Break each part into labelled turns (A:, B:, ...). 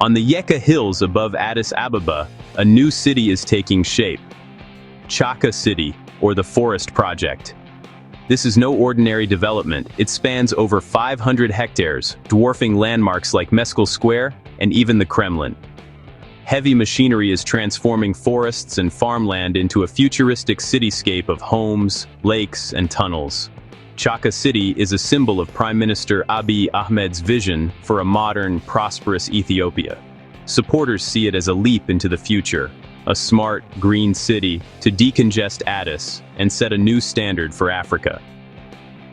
A: On the Yeka Hills above Addis Ababa, a new city is taking shape. Chaka City, or the Forest Project. This is no ordinary development. It spans over 500 hectares, dwarfing landmarks like Meskel Square and even the Kremlin. Heavy machinery is transforming forests and farmland into a futuristic cityscape of homes, lakes, and tunnels. Chaka City is a symbol of Prime Minister Abiy Ahmed's vision for a modern, prosperous Ethiopia. Supporters see it as a leap into the future, a smart, green city to decongest Addis and set a new standard for Africa.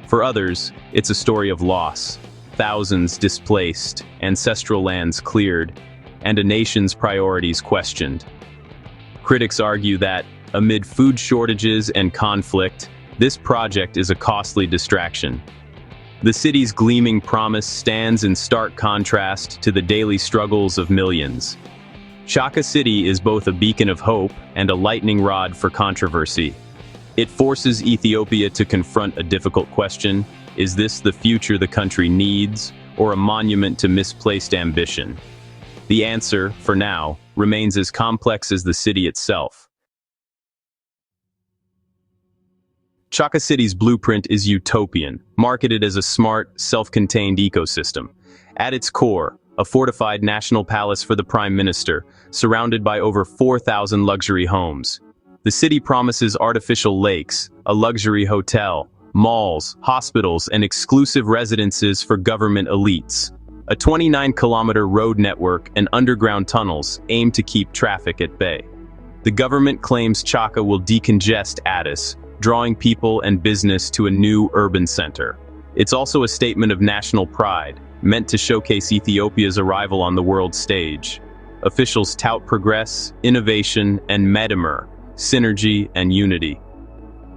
A: For others, it's a story of loss, thousands displaced, ancestral lands cleared, and a nation's priorities questioned. Critics argue that, amid food shortages and conflict, this project is a costly distraction. The city's gleaming promise stands in stark contrast to the daily struggles of millions. Chaka City is both a beacon of hope and a lightning rod for controversy. It forces Ethiopia to confront a difficult question: is this the future the country needs, or a monument to misplaced ambition? The answer, for now, remains as complex as the city itself. Chaka City's blueprint is utopian, marketed as a smart, self-contained ecosystem. At its core, a fortified national palace for the Prime Minister, surrounded by over 4,000 luxury homes. The city promises artificial lakes, a luxury hotel, malls, hospitals, and exclusive residences for government elites. A 29-kilometer road network and underground tunnels aim to keep traffic at bay. The government claims Chaka will decongest Addis, drawing people and business to a new urban center. It's also a statement of national pride, meant to showcase Ethiopia's arrival on the world stage. Officials tout progress, innovation, and metamer, synergy and unity.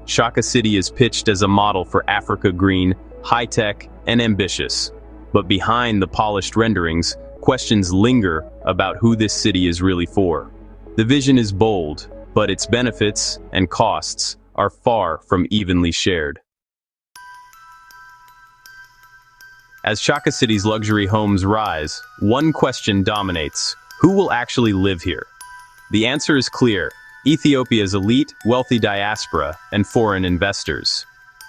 A: Chaka City is pitched as a model for Africa green, high-tech, and ambitious. But behind the polished renderings, questions linger about who this city is really for. The vision is bold, but its benefits and costs are far from evenly shared. As Chaka City's luxury homes rise, one question dominates: who will actually live here? The answer is clear: Ethiopia's elite, wealthy diaspora, and foreign investors.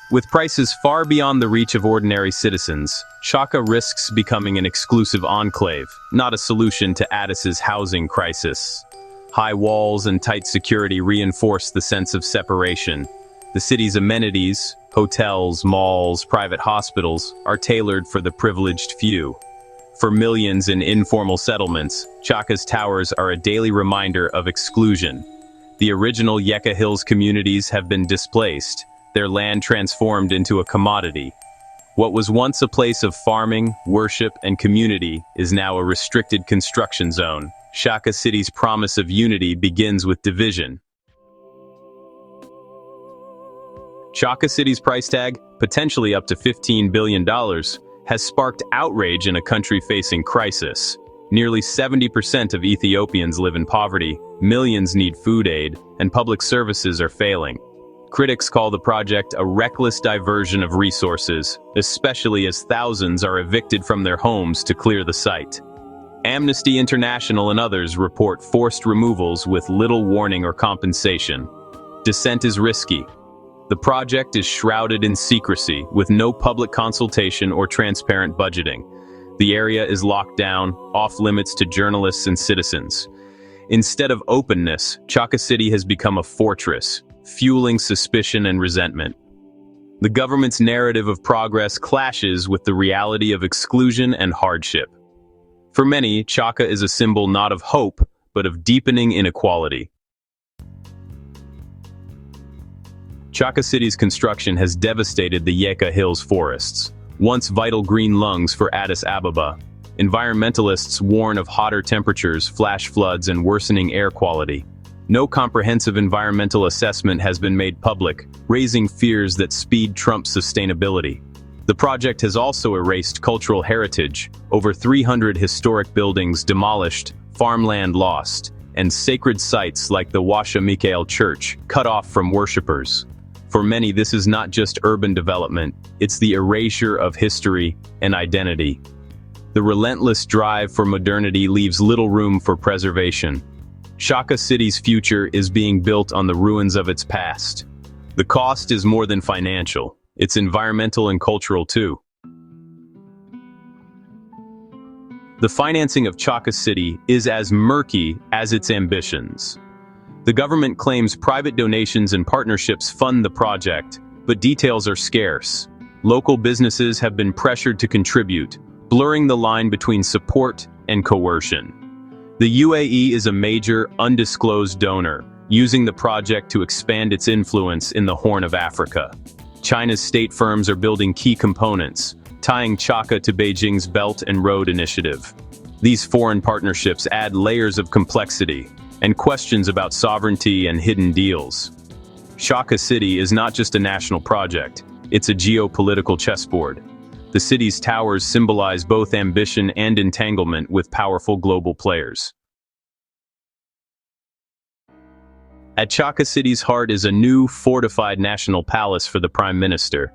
A: With prices far beyond the reach of ordinary citizens, Chaka risks becoming an exclusive enclave, not a solution to Addis's housing crisis. High walls and tight security reinforce the sense of separation. The city's amenities, hotels, malls, private hospitals, are tailored for the privileged few. For millions in informal settlements, Chaka's towers are a daily reminder of exclusion. The original Yeka Hills communities have been displaced, their land transformed into a commodity. What was once a place of farming, worship, and community is now a restricted construction zone. Chaka City's promise of unity begins with division. Chaka City's price tag, potentially up to $15 billion, has sparked outrage in a country facing crisis. Nearly 70% of Ethiopians live in poverty, millions need food aid, and public services are failing. Critics call the project a reckless diversion of resources, especially as thousands are evicted from their homes to clear the site. Amnesty International and others report forced removals with little warning or compensation. Dissent is risky. The project is shrouded in secrecy, with no public consultation or transparent budgeting. The area is locked down, off-limits to journalists and citizens. Instead of openness, Chaka City has become a fortress, fueling suspicion and resentment. The government's narrative of progress clashes with the reality of exclusion and hardship. For many, Chaka is a symbol not of hope, but of deepening inequality. Chaka City's construction has devastated the Yeka Hills forests, once vital green lungs for Addis Ababa. Environmentalists warn of hotter temperatures, flash floods, and worsening air quality. No comprehensive environmental assessment has been made public, raising fears that speed trumps sustainability. The project has also erased cultural heritage, over 300 historic buildings demolished, farmland lost, and sacred sites like the Washa Mikael Church cut off from worshippers. For many, this is not just urban development, it's the erasure of history and identity. The relentless drive for modernity leaves little room for preservation. Chaka City's future is being built on the ruins of its past. The cost is more than financial, it's environmental and cultural too. The financing of Chaka City is as murky as its ambitions. The government claims private donations and partnerships fund the project, but details are scarce. Local businesses have been pressured to contribute, blurring the line between support and coercion. The UAE is a major, undisclosed donor, using the project to expand its influence in the Horn of Africa. China's state firms are building key components, tying Chaka to Beijing's Belt and Road Initiative. These foreign partnerships add layers of complexity and questions about sovereignty and hidden deals. Chaka City is not just a national project, it's a geopolitical chessboard. The city's towers symbolize both ambition and entanglement with powerful global players. At Chaka City's heart is a new, fortified national palace for the Prime Minister.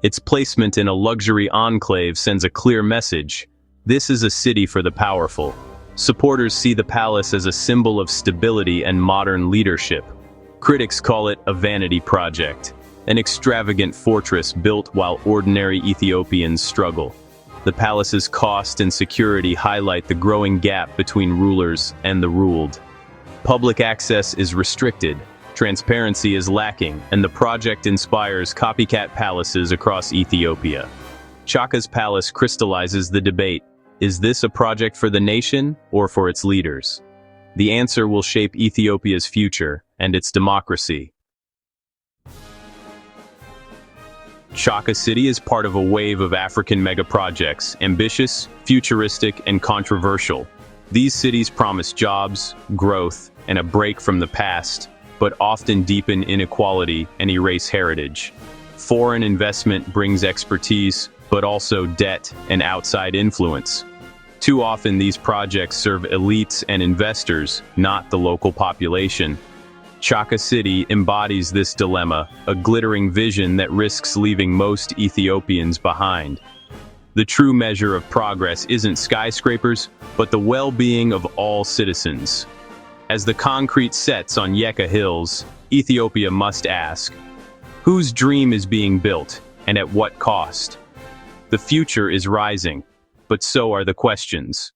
A: Its placement in a luxury enclave sends a clear message: this is a city for the powerful. Supporters see the palace as a symbol of stability and modern leadership. Critics call it a vanity project, an extravagant fortress built while ordinary Ethiopians struggle. The palace's cost and security highlight the growing gap between rulers and the ruled. Public access is restricted, transparency is lacking, and the project inspires copycat palaces across Ethiopia. Chaka's palace crystallizes the debate: is this a project for the nation or for its leaders? The answer will shape Ethiopia's future and its democracy. Chaka City is part of a wave of African mega-projects, ambitious, futuristic, and controversial. These cities promise jobs, growth, and a break from the past, but often deepen inequality and erase heritage. Foreign investment brings expertise, but also debt and outside influence. Too often these projects serve elites and investors, not the local population. Chaka City embodies this dilemma, a glittering vision that risks leaving most Ethiopians behind. The true measure of progress isn't skyscrapers, but the well-being of all citizens. As the concrete sets on Yeka Hills, Ethiopia must ask, whose dream is being built, and at what cost? The future is rising, but so are the questions.